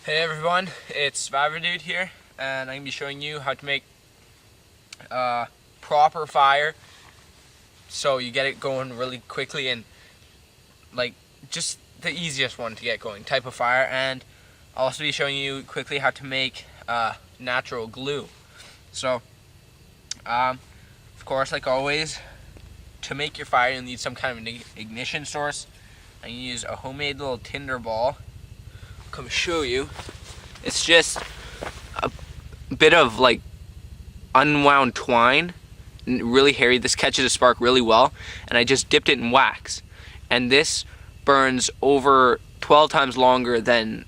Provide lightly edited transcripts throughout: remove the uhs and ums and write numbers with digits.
Hey everyone, it's SurvivorDude here, and I'm going to be showing you how to make proper fire so you get it going really quickly and like just the easiest one to get going type of fire. And I'll also be showing you quickly how to make natural glue. So of course, like always, to make your fire you'll need some kind of an ignition source. I'm going to use a homemade little tinder ball. I'll come show you. It's just a bit of like unwound twine, really hairy. This catches a spark really well, and I just dipped it in wax. And this burns over 12 times longer than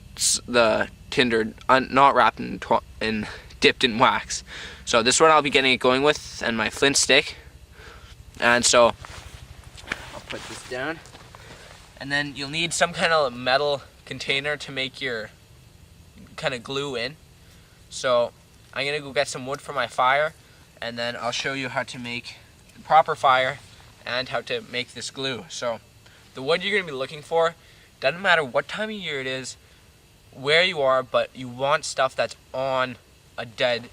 the tinder, not wrapped in dipped in wax. So this one I'll be getting it going with, and my flint stick. And so I'll put this down, and then you'll need some kind of metal container to make your kind of glue in. So I'm gonna go get some wood for my fire, and then I'll show you how to make the proper fire and how to make this glue. So the wood you're gonna be looking for, doesn't matter what time of year it is, where you are, but you want stuff that's on a dead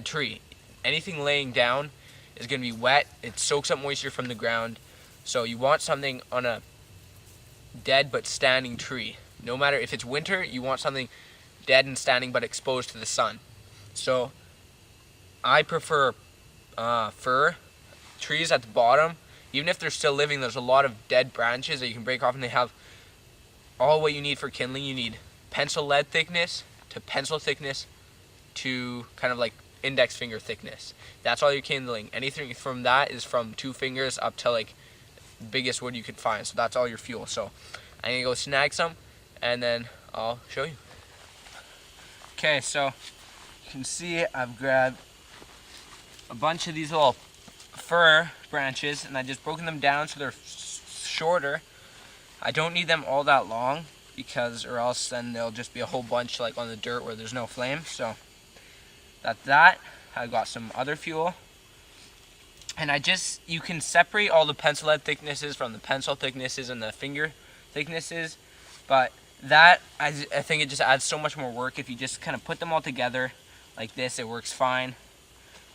tree. Anything laying down is gonna be wet. It soaks up moisture from the ground. So you want something on a dead but standing tree. No matter if it's winter, you want something dead and standing but exposed to the sun. So I prefer fir trees at the bottom. Even if they're still living, there's a lot of dead branches that you can break off, and they have all what you need for kindling. You need pencil lead thickness to pencil thickness to kind of like index finger thickness. That's all you're kindling. Anything from that is from 2 fingers up to like the biggest wood you can find. So that's all your fuel. So I'm gonna go snag some, and then I'll show you. Okay, so you can see I've grabbed a bunch of these little fir branches, and I just broken them down so they're shorter. I don't need them all that long, because or else then they'll just be a whole bunch like on the dirt where there's no flame. So that's that. I got some other fuel, and you can separate all the pencil lead thicknesses from the pencil thicknesses and the finger thicknesses, but that, I think it just adds so much more work. If you just kind of put them all together like this, it works fine.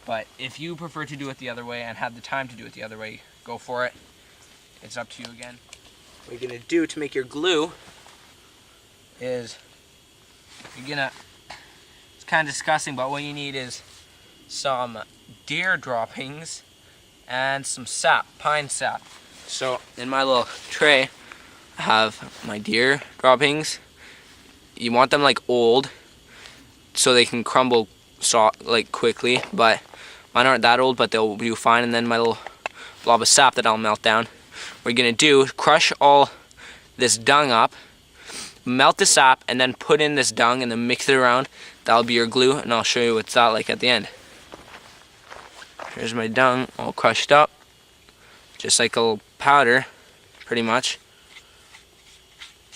But if you prefer to do it the other way and have the time to do it the other way, go for it. It's up to you again. What you're gonna do to make your glue is it's kind of disgusting, but what you need is some deer droppings and some sap, pine sap. So in my little tray, I have my deer droppings. You want them like old so they can crumble like quickly, but mine aren't that old, but they'll do fine. And then my little blob of sap that I'll melt down. What you're gonna do is crush all this dung up, melt the sap, and then put in this dung and then mix it around. That'll be your glue, and I'll show you what's that like at the end. Here's my dung all crushed up, just like a little powder, pretty much.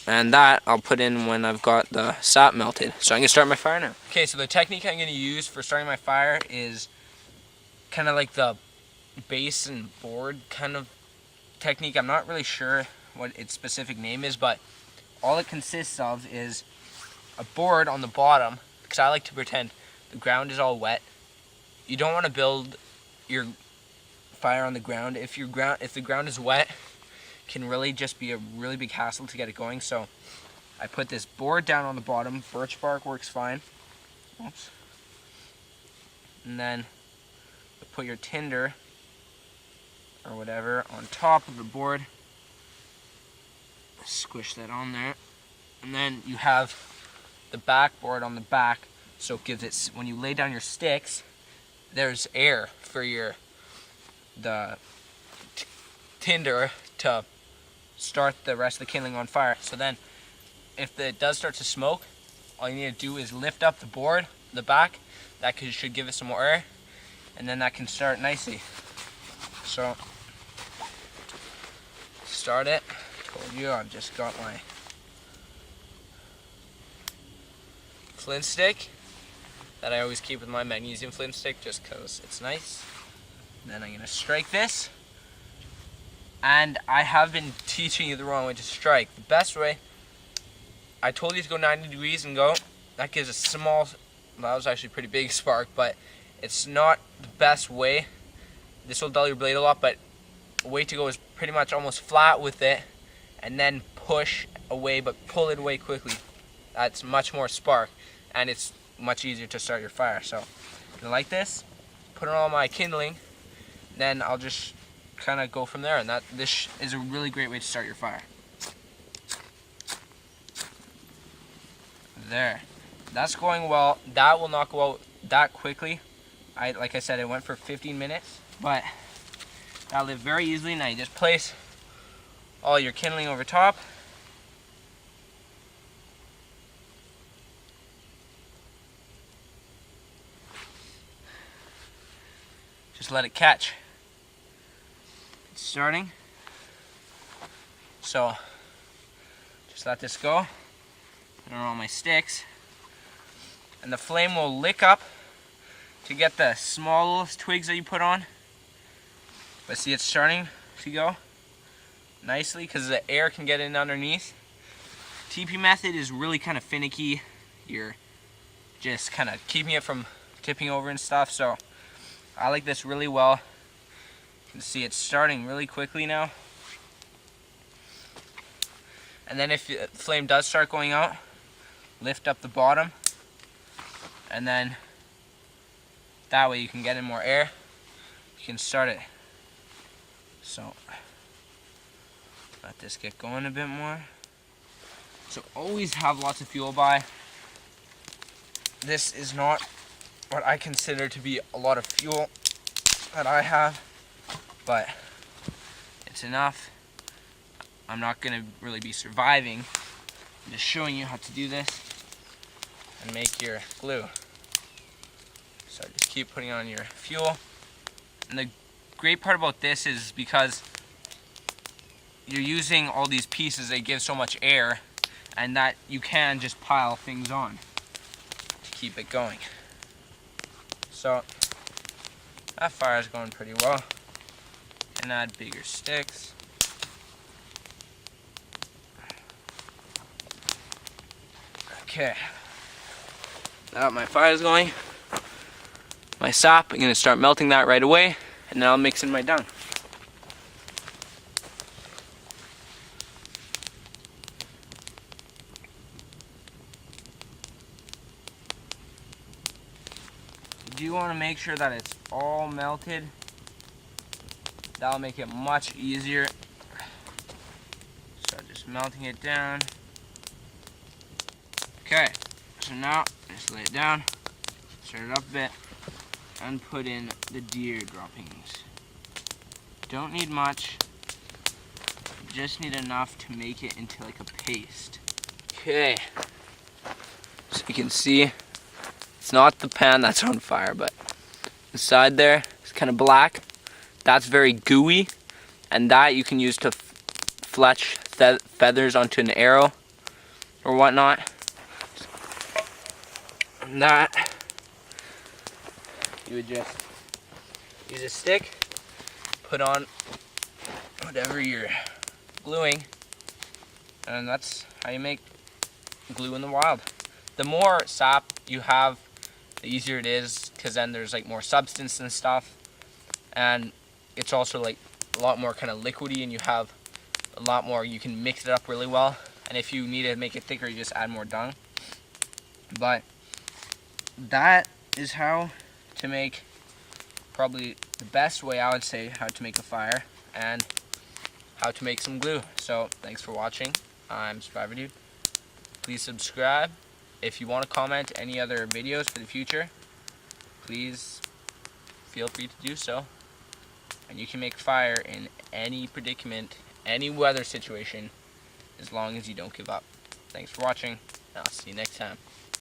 And that I'll put in when I've got the sap melted. So I'm gonna start my fire now. Okay, so the technique I'm gonna use for starting my fire is kind of like the base and board kind of technique. I'm not really sure what its specific name is, but all it consists of is a board on the bottom, because I like to pretend the ground is all wet. You don't want to build your fire on the ground. If the ground is wet, can really just be a really big hassle to get it going. So I put this board down on the bottom. Birch bark works fine. Oops. And then you put your tinder or whatever on top of the board. Squish that on there. And then you have the backboard on the back, so it gives it, when you lay down your sticks, there's air for the tinder to start the rest of the kindling on fire. So then if it does start to smoke, all you need to do is lift up the board, the back. That should give it some more air, and then that can start nicely. So start it. Told you I've just got my flint stick that I always keep with my magnesium flint stick just because it's nice. And then I'm going to strike this. And I have been teaching you the wrong way to strike. The best way I told you to go 90 degrees and go. That gives a small, well, that was actually a pretty big spark, but it's not the best way. This will dull your blade a lot, but the way to go is pretty much almost flat with it and then push away, but pull it away quickly. That's much more spark, and it's much easier to start your fire. So if you like this, put on all my kindling, then I'll just kind of go from there, and this is a really great way to start your fire. There, that's going well. That will not go out that quickly. Like I said, it went for 15 minutes, but that'll live very easily. Now you just place all your kindling over top. Just let it catch. It's starting. So just let this go. Put on all my sticks. And the flame will lick up to get the small little twigs that you put on. But see, it's starting to go nicely because the air can get in underneath. TP method is really kind of finicky. You're just kind of keeping it from tipping over and stuff. So I like this really well. You can see it's starting really quickly now. And then if the flame does start going out, lift up the bottom, and then that way you can get in more air. You can start it. So let this get going a bit more. So always have lots of fuel by. This is not what I consider to be a lot of fuel that I have, but it's enough. I'm not going to really be surviving. I'm just showing you how to do this and make your glue. So just keep putting on your fuel. And the great part about this is because you're using all these pieces, they give so much air, and that you can just pile things on to keep it going. So that fire is going pretty well. And add bigger sticks. Okay, now my fire is going. My sap, I'm going to start melting that right away, and then I'll mix in my dung. You do want to make sure that it's all melted. That'll make it much easier. So just melting it down. Okay, so now just lay it down, stir it up a bit, and put in the deer droppings. Don't need much, just need enough to make it into like a paste. Okay, so you can see it's not the pan that's on fire, but inside there it's kind of black. That's very gooey, and that you can use to fletch feathers onto an arrow or whatnot. And that you would just use a stick, put on whatever you're gluing, and that's how you make glue in the wild. The more sap you have, the easier it is, because then there's like more substance and stuff, and it's also like a lot more kind of liquidy, and you have a lot more, you can mix it up really well. And if you need to make it thicker, you just add more dung. But that is how to make, probably the best way I would say how to make a fire and how to make some glue. So thanks for watching. I'm SurvivorDude. Please subscribe. If you want to comment any other videos for the future, please feel free to do so. And you can make fire in any predicament, any weather situation, as long as you don't give up. Thanks for watching, and I'll see you next time.